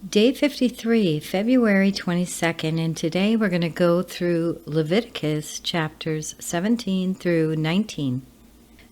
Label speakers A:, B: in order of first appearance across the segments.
A: Day 53, February 22nd, and today we're going to go through Leviticus chapters 17 through 19.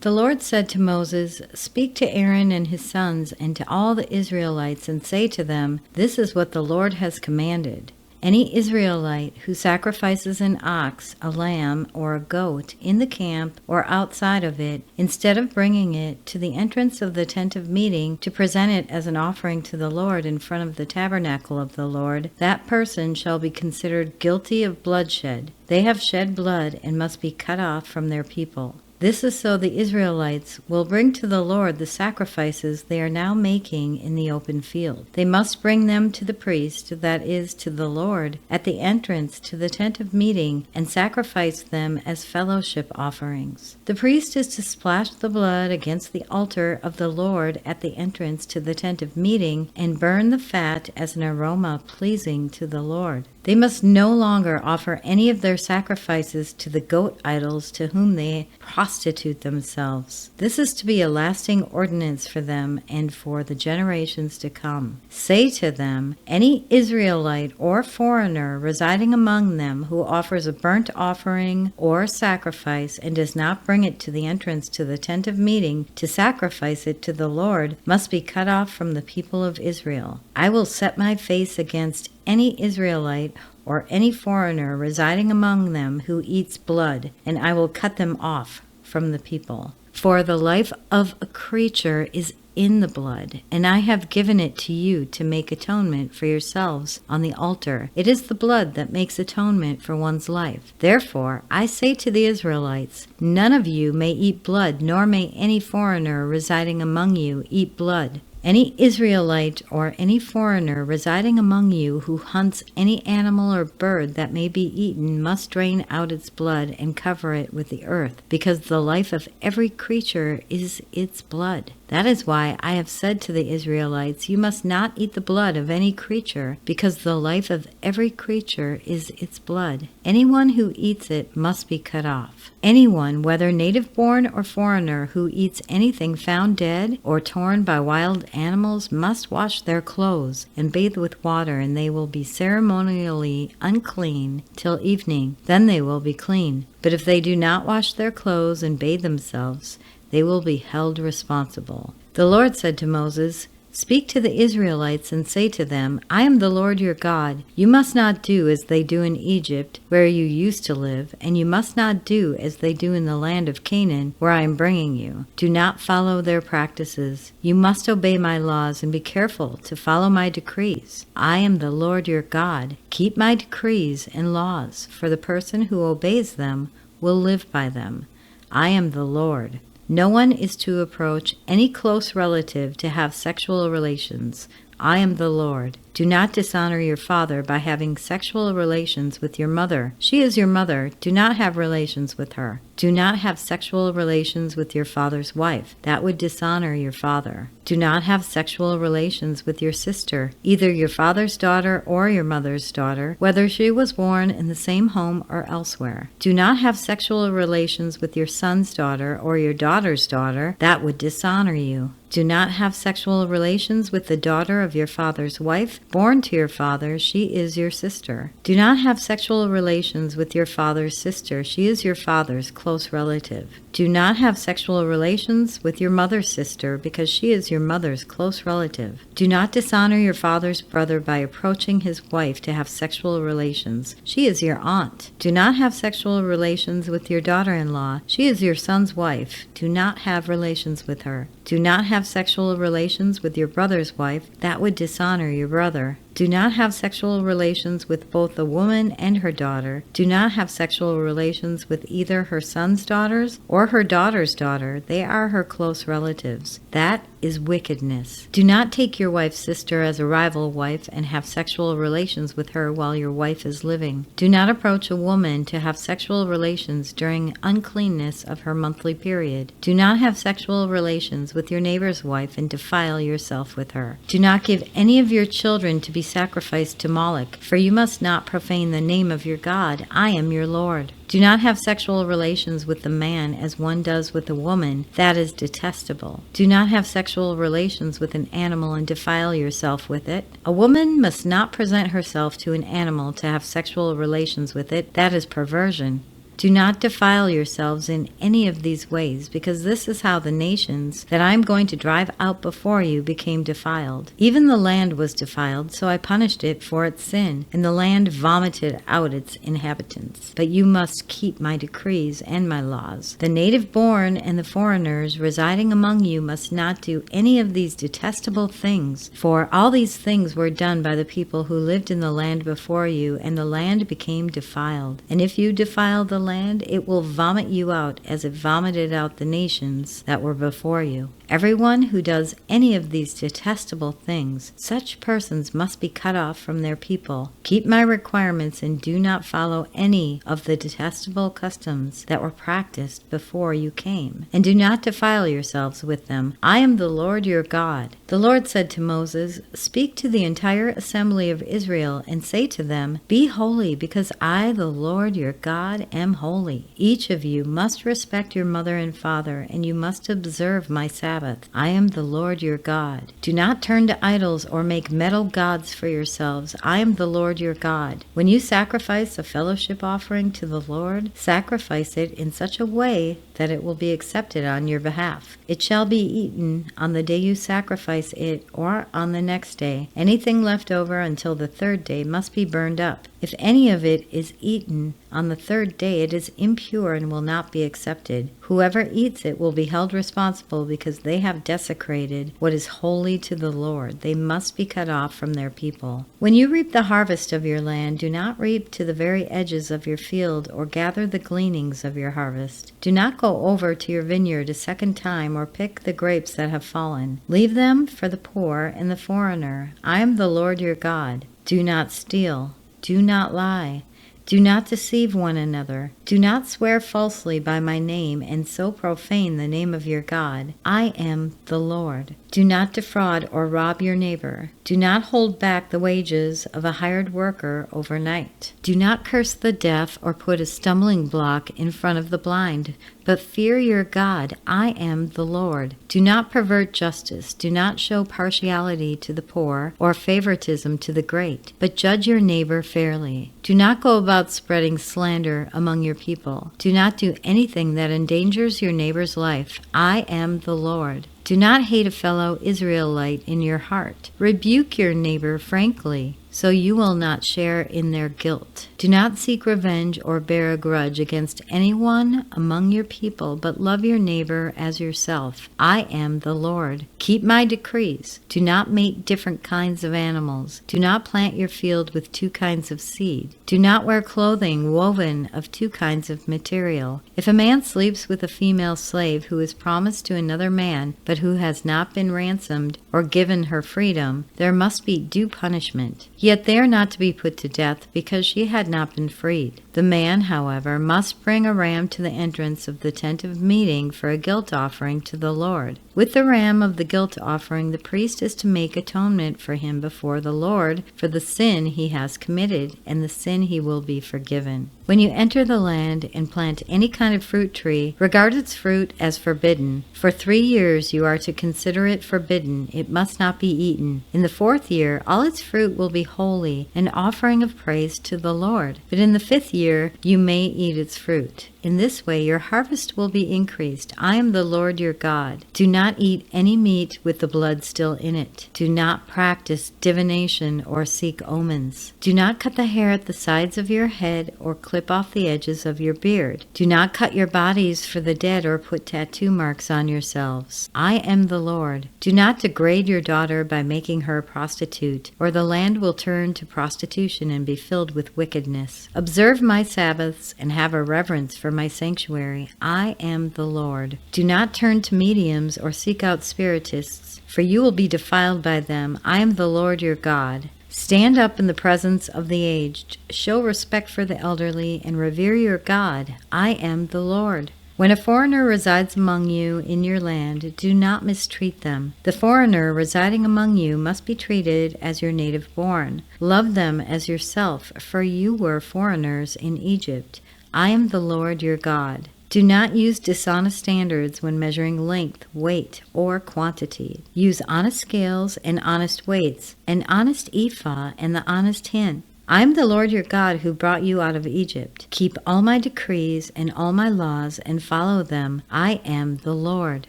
A: The Lord said to Moses, "Speak to Aaron and his sons and to all the Israelites and say to them, this is what the Lord has commanded. Any Israelite who sacrifices an ox, a lamb, or a goat in the camp or outside of it, instead of bringing it to the entrance of the tent of meeting to present it as an offering to the Lord in front of the tabernacle of the Lord, that person shall be considered guilty of bloodshed. They have shed blood and must be cut off from their people. This is so the Israelites will bring to the Lord the sacrifices they are now making in the open field. They must bring them to the priest, that is, to the Lord, at the entrance to the tent of meeting, and sacrifice them as fellowship offerings. The priest is to splash the blood against the altar of the Lord at the entrance to the tent of meeting, and burn the fat as an aroma pleasing to the Lord. They must no longer offer any of their sacrifices to the goat idols to whom they prostitute themselves. This is to be a lasting ordinance for them and for the generations to come. Say to them, any Israelite or foreigner residing among them who offers a burnt offering or sacrifice and does not bring it to the entrance to the tent of meeting to sacrifice it to the Lord must be cut off from the people of Israel. I will set my face against any Israelite or any foreigner residing among them who eats blood, and I will cut them off from the people. For the life of a creature is in the blood, and I have given it to you to make atonement for yourselves on the altar. It is the blood that makes atonement for one's life. Therefore, I say to the Israelites, none of you may eat blood, nor may any foreigner residing among you eat blood. Any Israelite or any foreigner residing among you who hunts any animal or bird that may be eaten must drain out its blood and cover it with the earth, because the life of every creature is its blood. That is why I have said to the Israelites, you must not eat the blood of any creature, because the life of every creature is its blood. Anyone who eats it must be cut off. Anyone, whether native-born or foreigner, who eats anything found dead or torn by wild animals must wash their clothes and bathe with water, and they will be ceremonially unclean till evening. Then they will be clean. But if they do not wash their clothes and bathe themselves, they will be held responsible. The Lord said to Moses, "Speak to the Israelites and say to them, I am the Lord your God. You must not do as they do in Egypt, where you used to live, and you must not do as they do in the land of Canaan, where I am bringing you. Do not follow their practices. You must obey my laws and be careful to follow my decrees. I am the Lord your God. Keep my decrees and laws, for the person who obeys them will live by them. I am the Lord. No one is to approach any close relative to have sexual relations. I am the Lord. Do not dishonor your father by having sexual relations with your mother. She is your mother. Do not have relations with her. Do not have sexual relations with your father's wife. That would dishonor your father. Do not have sexual relations with your sister, either your father's daughter or your mother's daughter, whether she was born in the same home or elsewhere. Do not have sexual relations with your son's daughter or your daughter's daughter. That would dishonor you. Do not have sexual relations with the daughter of your father's wife, born to your father. She is your sister. Do not have sexual relations with your father's sister. She is your father's close relative. Do not have sexual relations with your mother's sister, because she is your mother's close relative. Do not dishonor your father's brother by approaching his wife to have sexual relations. She is your aunt. Do not have sexual relations with your daughter-in-law. She is your son's wife. Do not have relations with her. Do not have sexual relations with your brother's wife. That would dishonor your brother. Do not have sexual relations with both the woman and her daughter. Do not have sexual relations with either her son's daughters or her daughter's daughter. They are her close relatives. That is wickedness. Do not take your wife's sister as a rival wife and have sexual relations with her while your wife is living. Do not approach a woman to have sexual relations during uncleanness of her monthly period. Do not have sexual relations with your neighbor's wife and defile yourself with her. Do not give any of your children to be sacrificed to Moloch, for you must not profane the name of your God. I am your Lord. Do not have sexual relations with the man as one does with a woman. That is detestable. Do not have sexual relations with an animal and defile yourself with it. A woman must not present herself to an animal to have sexual relations with it. That is perversion. Do not defile yourselves in any of these ways, because this is how the nations that I am going to drive out before you became defiled. Even the land was defiled, so I punished it for its sin, and the land vomited out its inhabitants. But you must keep my decrees and my laws. The native born and the foreigners residing among you must not do any of these detestable things, for all these things were done by the people who lived in the land before you, and the land became defiled. And if you defile the land, it will vomit you out as it vomited out the nations that were before you. Everyone who does any of these detestable things, such persons must be cut off from their people. Keep my requirements and do not follow any of the detestable customs that were practiced before you came, and do not defile yourselves with them. I am the Lord your God. The Lord said to Moses, "Speak to the entire assembly of Israel and say to them, Be holy, because I, the Lord your God, am holy. Each of you must respect your mother and father, and you must observe my Sabbath. I am the Lord your God. Do not turn to idols or make metal gods for yourselves. I am the Lord your God. When you sacrifice a fellowship offering to the Lord, sacrifice it in such a way that it will be accepted on your behalf. It shall be eaten on the day you sacrifice it or on the next day. Anything left over until the third day must be burned up. If any of it is eaten on the third day, it is impure and will not be accepted. Whoever eats it will be held responsible because they have desecrated what is holy to the Lord. They must be cut off from their people. When you reap the harvest of your land, do not reap to the very edges of your field or gather the gleanings of your harvest. Do not go over to your vineyard a second time or pick the grapes that have fallen. Leave them for the poor and the foreigner. I am the Lord your God. Do not steal. Do not lie. Do not deceive one another. Do not swear falsely by my name and so profane the name of your God. I am the Lord. Do not defraud or rob your neighbor. Do not hold back the wages of a hired worker overnight. Do not curse the deaf or put a stumbling block in front of the blind, but fear your God. I am the Lord. Do not pervert justice. Do not show partiality to the poor or favoritism to the great, but judge your neighbor fairly. Do not go about spreading slander among your people. Do not do anything that endangers your neighbor's life. I am the Lord. Do not hate a fellow Israelite in your heart. Rebuke your neighbor frankly, so you will not share in their guilt. Do not seek revenge or bear a grudge against anyone among your people, but love your neighbor as yourself. I am the Lord. Keep my decrees. Do not mate different kinds of animals. Do not plant your field with two kinds of seed. Do not wear clothing woven of two kinds of material. If a man sleeps with a female slave who is promised to another man, but who has not been ransomed or given her freedom, there must be due punishment. Yet they are not to be put to death because she had not been freed. The man, however, must bring a ram to the entrance of the tent of meeting for a guilt offering to the Lord. With the ram of the guilt offering, the priest is to make atonement for him before the Lord for the sin he has committed, and the sin he will be forgiven. When you enter the land and plant any kind of fruit tree, regard its fruit as forbidden. For 3 years you are to consider it forbidden. It must not be eaten. In the 4th year, all its fruit will be holy, an offering of praise to the Lord. But in the 5th year, you may eat its fruit. In this way your harvest will be increased. I am the Lord your God. Do not eat any meat with the blood still in it. Do not practice divination or seek omens. Do not cut the hair at the sides of your head or clip off the edges of your beard. Do not cut your bodies for the dead or put tattoo marks on yourselves. I am the Lord. Do not degrade your daughter by making her a prostitute, or the land will turn to prostitution and be filled with wickedness. Observe my Sabbaths and have a reverence for my sanctuary. I am the Lord. Do not turn to mediums or seek out spiritists, for you will be defiled by them. I am the Lord your God. Stand up in the presence of the aged. Show respect for the elderly and revere your God. I am the Lord. When a foreigner resides among you in your land, do not mistreat them. The foreigner residing among you must be treated as your native born. Love them as yourself, for you were foreigners in Egypt. I am the Lord your God. Do not use dishonest standards when measuring length, weight, or quantity. Use honest scales and honest weights, an honest ephah and the honest hin. I am the Lord your God who brought you out of Egypt. Keep all my decrees and all my laws and follow them. I am the Lord.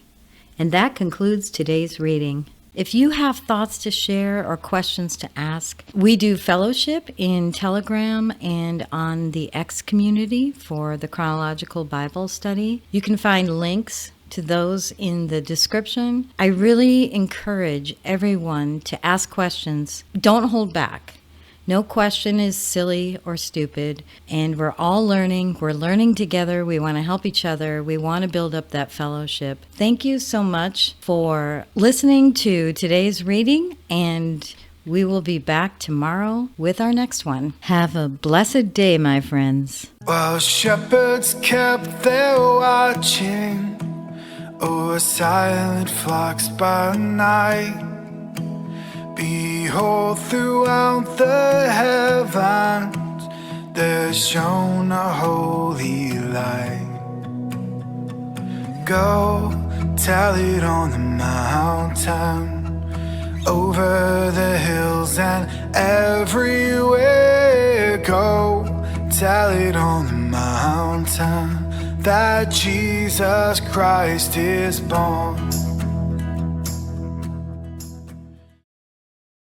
A: And that concludes today's reading. If you have thoughts to share or questions to ask, we do fellowship in Telegram and on the X community for the Chronological Bible Study. You can find links to those in the description. I really encourage everyone to ask questions. Don't hold back. No question is silly or stupid, and we're all learning. We're learning together. We want to help each other. We want to build up that fellowship. Thank you so much for listening to today's reading, and we will be back tomorrow with our next one. Have a blessed day, my friends.
B: While shepherds kept their watching over silent flocks by night, behold, throughout the heavens there shone a holy light. Go tell it on the mountain, over the hills and everywhere. Go tell it on the mountain that Jesus Christ is born.